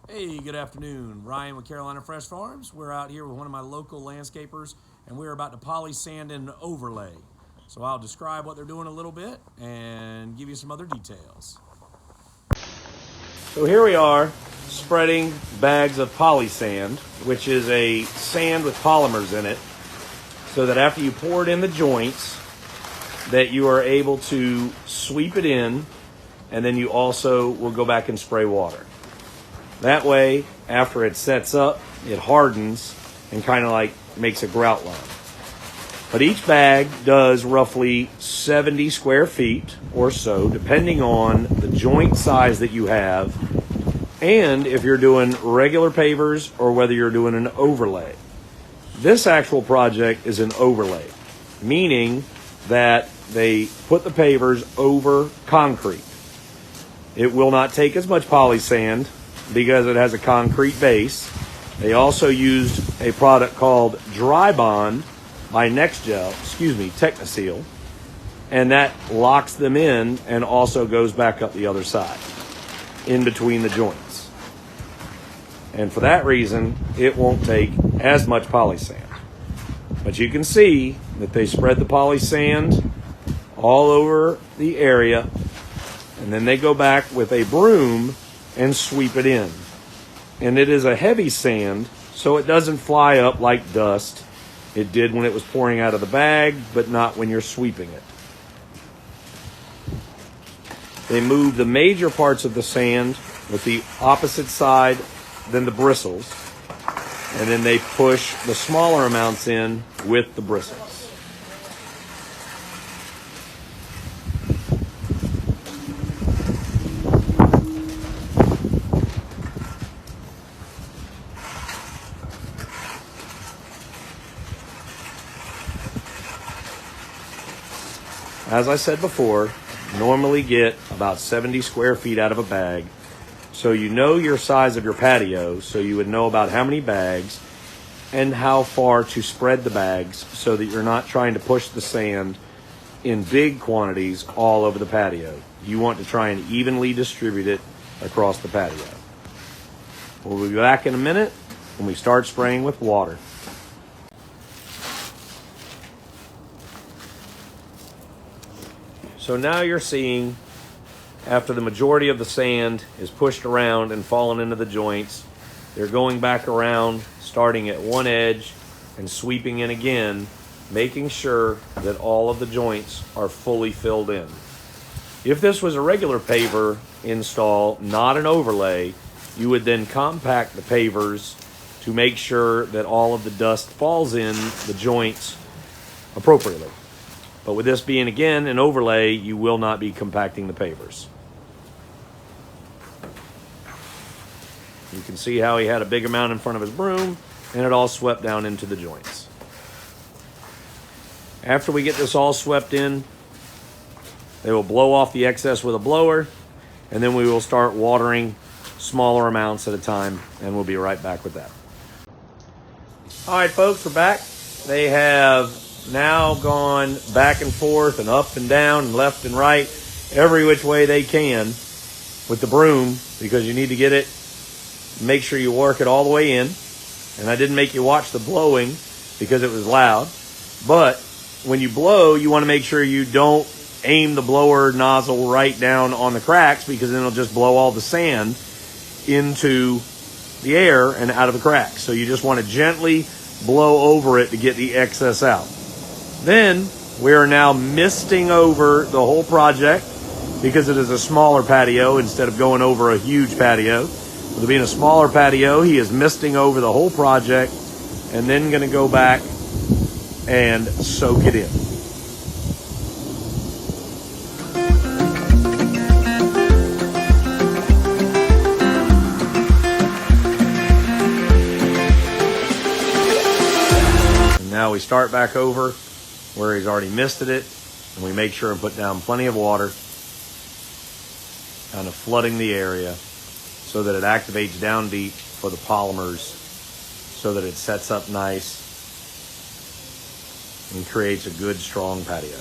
Hey, good afternoon. Ryan with Carolina Fresh Farms. We're out here with one of my local landscapers, and we're about to polysand and overlay. So I'll describe what they're doing a little bit and give you some other details. So here we are spreading bags of Polysand, which is a sand with polymers in it, so that after you pour it in the joints, that you are able to sweep it in, and then you also will go back and spray water. That way, after it sets up, it hardens and kind of like makes a grout line. But each bag does roughly 70 square feet or so, depending on the joint size that you have, and if you're doing regular pavers or whether you're doing an overlay. This actual project is an overlay, meaning that they put the pavers over concrete. It will not take as much Polysand because it has a concrete base. They also used a product called Dry Bond by Technoseal, and that locks them in and also goes back up the other side in between the joints. And for that reason, it won't take as much Polysand. But you can see that they spread the Polysand all over the area, and then they go back with a broom and sweep it in. And it is a heavy sand, so it doesn't fly up like dust. It did when it was pouring out of the bag, but not when you're sweeping it. They move the major parts of the sand with the opposite side than the bristles, and then they push the smaller amounts in with the bristles. As I said before, normally get about 70 square feet out of a bag. So you know your size of your patio, so you would know about how many bags and how far to spread the bags so that you're not trying to push the sand in big quantities all over the patio. You want to try and evenly distribute it across the patio. We'll be back in a minute when we start spraying with water. So now you're seeing, after the majority of the sand is pushed around and fallen into the joints, they're going back around, starting at one edge and sweeping in again, making sure that all of the joints are fully filled in. If this was a regular paver install, not an overlay, you would then compact the pavers to make sure that all of the dust falls in the joints appropriately. But with this being, again, an overlay, you will not be compacting the pavers. You can see how he had a big amount in front of his broom, and it all swept down into the joints. After we get this all swept in, they will blow off the excess with a blower, and then we will start watering smaller amounts at a time, and we'll be right back with that. All right, folks, we're back. They have now gone back and forth and up and down and left and right, every which way they can with the broom, because you need to get it, make sure you work it all the way in. And I didn't make you watch the blowing because it was loud, but when you blow, you want to make sure you don't aim the blower nozzle right down on the cracks, because then it'll just blow all the sand into the air and out of the cracks. So you just want to gently blow over it to get the excess out. Then we are now misting over the whole project because it is a smaller patio instead of going over a huge patio. With it being a smaller patio, he is misting over the whole project and then going to go back and soak it in. And now we start back over where he's already misted it, and we make sure and put down plenty of water, kind of flooding the area so that it activates down deep for the polymers so that it sets up nice and creates a good, strong patio.